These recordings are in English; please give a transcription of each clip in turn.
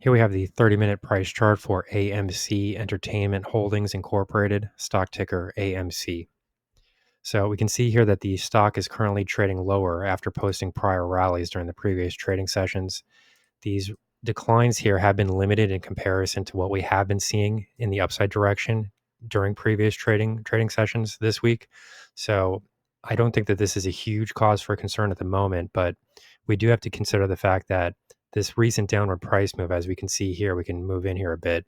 Here we have the 30-minute price chart for AMC Entertainment Holdings Incorporated, stock ticker AMC. So we can see here that the stock is currently trading lower after posting prior rallies during the previous trading sessions. These declines here have been limited in comparison to what we have been seeing in the upside direction during previous trading sessions this week. So I don't think that this is a huge cause for concern at the moment, but we do have to consider the fact that this recent downward price move, as we can see here, we can move in here a bit.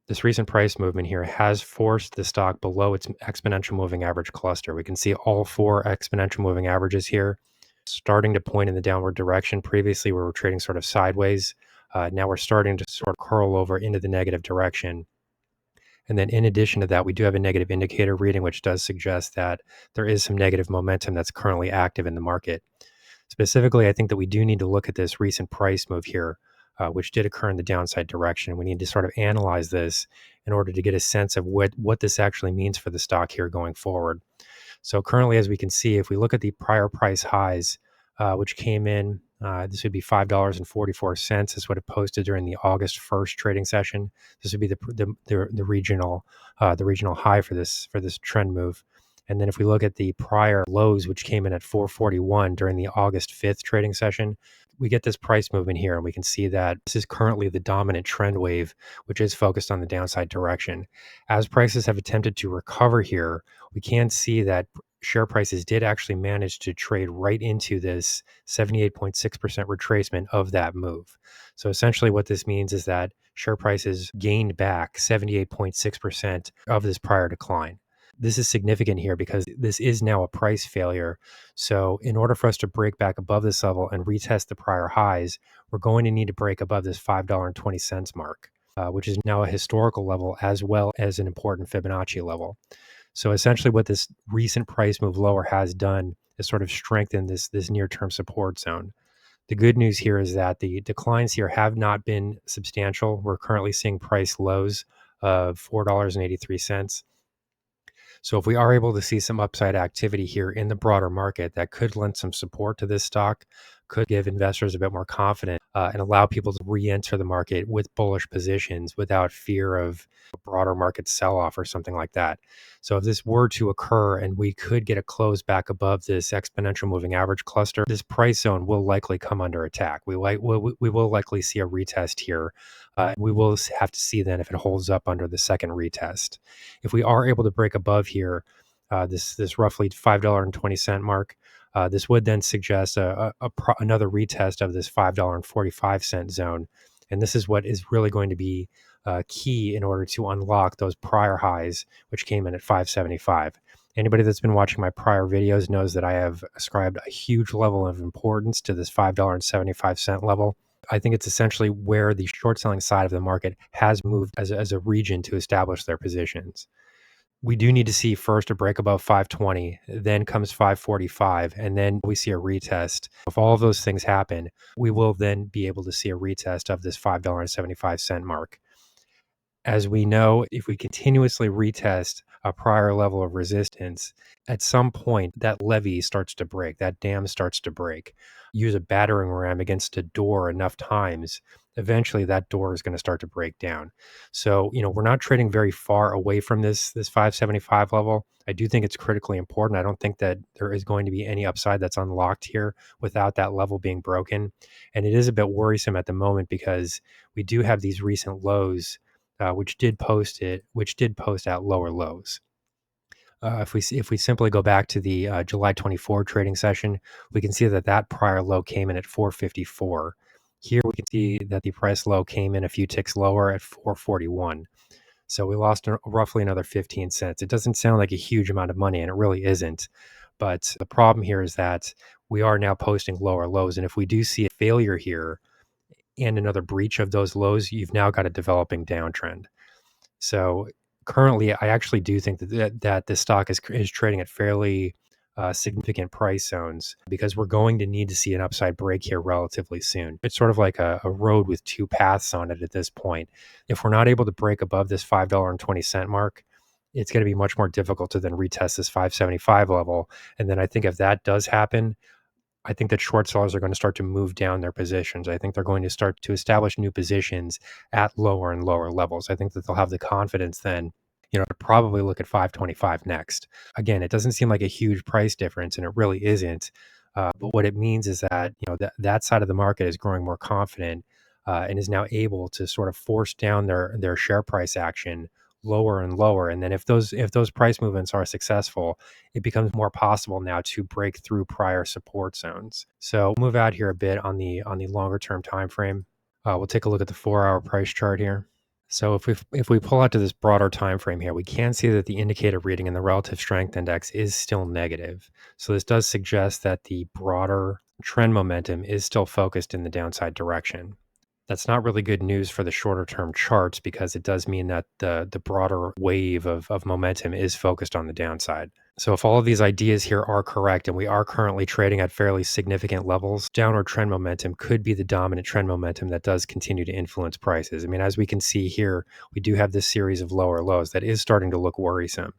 This recent price movement here has forced the stock below its exponential moving average cluster. We can see all four exponential moving averages here starting to point in the downward direction. Previously, we were trading sort of sideways. Now we're starting to sort of curl over into the negative direction. And then in addition to that, we do have a negative indicator reading, which does suggest that there is some negative momentum that's currently active in the market. Specifically, I think that we do need to look at this recent price move here, which did occur in the downside direction. We need to sort of analyze this in order to get a sense of what this actually means for the stock here going forward. So currently, as we can see, if we look at the prior price highs, which came in, this would be $5.44. Is what it posted during the August 1st trading session. This would be the regional high for this trend move. And then if we look at the prior lows, which came in at 441 during the August 5th trading session, we get this price movement here, and we can see that this is currently the dominant trend wave, which is focused on the downside direction. As prices have attempted to recover here, we can see that share prices did actually manage to trade right into this 78.6% retracement of that move. So essentially what this means is that share prices gained back 78.6% of this prior decline. This is significant here because this is now a price failure. So in order for us to break back above this level and retest the prior highs, we're going to need to break above this $5.20 mark, which is now a historical level as well as an important Fibonacci level. So essentially what this recent price move lower has done is sort of strengthen this near-term support zone. The good news here is that the declines here have not been substantial. We're currently seeing price lows of $4.83. So if we are able to see some upside activity here in the broader market, that could lend some support to this stock, could give investors a bit more confidence and allow people to re-enter the market with bullish positions without fear of a broader market sell-off or something like that. So if this were to occur and we could get a close back above this exponential moving average cluster, this price zone will likely come under attack. We will likely see a retest here. We will have to see then if it holds up under the second retest. If we are able to break above here, this roughly $5.20 mark, this would then suggest another retest of this $5.45 zone. And this is what is really going to be key in order to unlock those prior highs, which came in at $5.75. Anybody that's been watching my prior videos knows that I have ascribed a huge level of importance to this $5.75 level. I think it's essentially where the short selling side of the market has moved as a region to establish their positions. We do need to see first a break above 520, then comes 545, and then we see a retest. If all of those things happen, we will then be able to see a retest of this $5.75 mark. As we know, if we continuously retest a prior level of resistance, at some point that levee starts to break, that dam starts to break. Use a battering ram against a door enough times, eventually that door is going to start to break down. So, we're not trading very far away from this 575 level. I do think it's critically important. I don't think that there is going to be any upside that's unlocked here without that level being broken. And it is a bit worrisome at the moment because we do have these recent lows which did post at lower lows. If we simply go back to the July 24 trading session, we can see that prior low came in at 454. Here we can see that the price low came in a few ticks lower at 441. So we lost roughly another 15 cents. It doesn't sound like a huge amount of money, and it really isn't. But the problem here is that we are now posting lower lows. And if we do see a failure here, and another breach of those lows, you've now got a developing downtrend. So currently, I actually do think that this stock is trading at fairly significant price zones because we're going to need to see an upside break here relatively soon. It's sort of like a road with two paths on it at this point. If we're not able to break above this $5.20 mark, it's going to be much more difficult to then retest this 575 level. And then I think if that does happen, I think that short sellers are going to start to move down their positions. I think they're going to start to establish new positions at lower and lower levels. I think that they'll have the confidence then, to probably look at 525 next. Again, it doesn't seem like a huge price difference, and it really isn't. But what it means is that that side of the market is growing more confident and is now able to sort of force down their share price action lower and lower. And then if those price movements are successful, it becomes more possible now to break through prior support zones. So we'll move out here a bit on the longer term time frame. We'll take a look at the 4-hour price chart here. So if we pull out to this broader time frame here, we can see that the indicator reading in the relative strength index is still negative. So this does suggest that the broader trend momentum is still focused in the downside direction. That's not really good news for the shorter term charts because it does mean that the broader wave of momentum is focused on the downside. So if all of these ideas here are correct and we are currently trading at fairly significant levels, downward trend momentum could be the dominant trend momentum that does continue to influence prices. I mean, as we can see here, we do have this series of lower lows that is starting to look worrisome.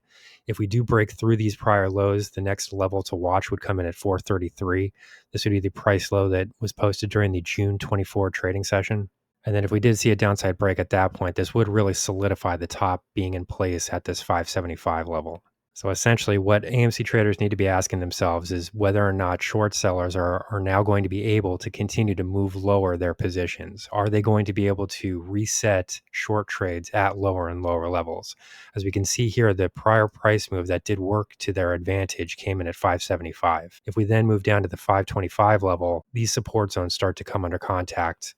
If we do break through these prior lows, the next level to watch would come in at 433. This would be the price low that was posted during the June 24 trading session. And then if we did see a downside break at that point, this would really solidify the top being in place at this 575 level. So essentially what AMC traders need to be asking themselves is whether or not short sellers are now going to be able to continue to move lower their positions. Are they going to be able to reset short trades at lower and lower levels? As we can see here, the prior price move that did work to their advantage came in at 575. If we then move down to the 525 level, these support zones start to come under contact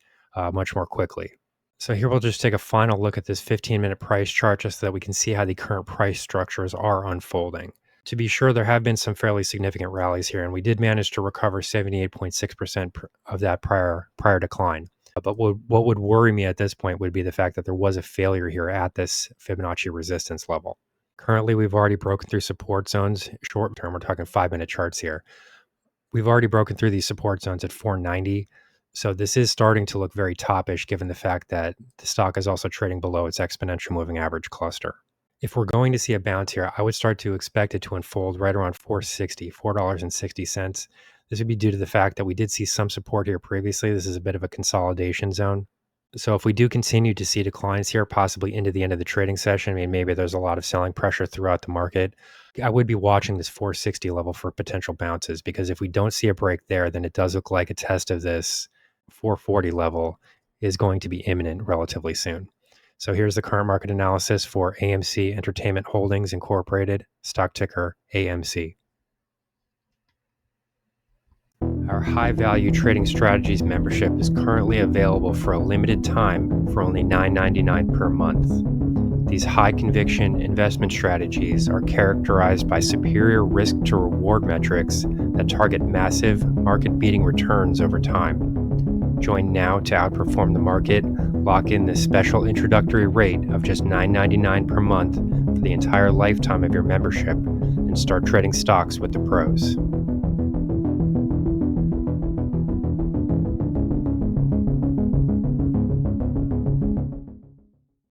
much more quickly. So here we'll just take a final look at this 15-minute price chart just so that we can see how the current price structures are unfolding. To be sure, there have been some fairly significant rallies here, and we did manage to recover 78.6% of that prior decline. But what would worry me at this point would be the fact that there was a failure here at this Fibonacci resistance level. Currently, we've already broken through support zones. Short term, we're talking 5-minute charts here. We've already broken through these support zones at 490. So this is starting to look very topish given the fact that the stock is also trading below its exponential moving average cluster. If we're going to see a bounce here, I would start to expect it to unfold right around $4.60. This would be due to the fact that we did see some support here previously. This is a bit of a consolidation zone. So if we do continue to see declines here, possibly into the end of the trading session, I mean, maybe there's a lot of selling pressure throughout the market. I would be watching this 460 level for potential bounces because if we don't see a break there, then it does look like a test of this 440 level is going to be imminent relatively soon. So here's the current market analysis for AMC Entertainment Holdings Incorporated, stock ticker AMC. Our high value trading strategies membership is currently available for a limited time for only $9.99 per month. These high conviction investment strategies are characterized by superior risk to reward metrics that target massive market beating returns over time. Join now to outperform the market, lock in this special introductory rate of just $9.99 per month for the entire lifetime of your membership, and start trading stocks with the pros.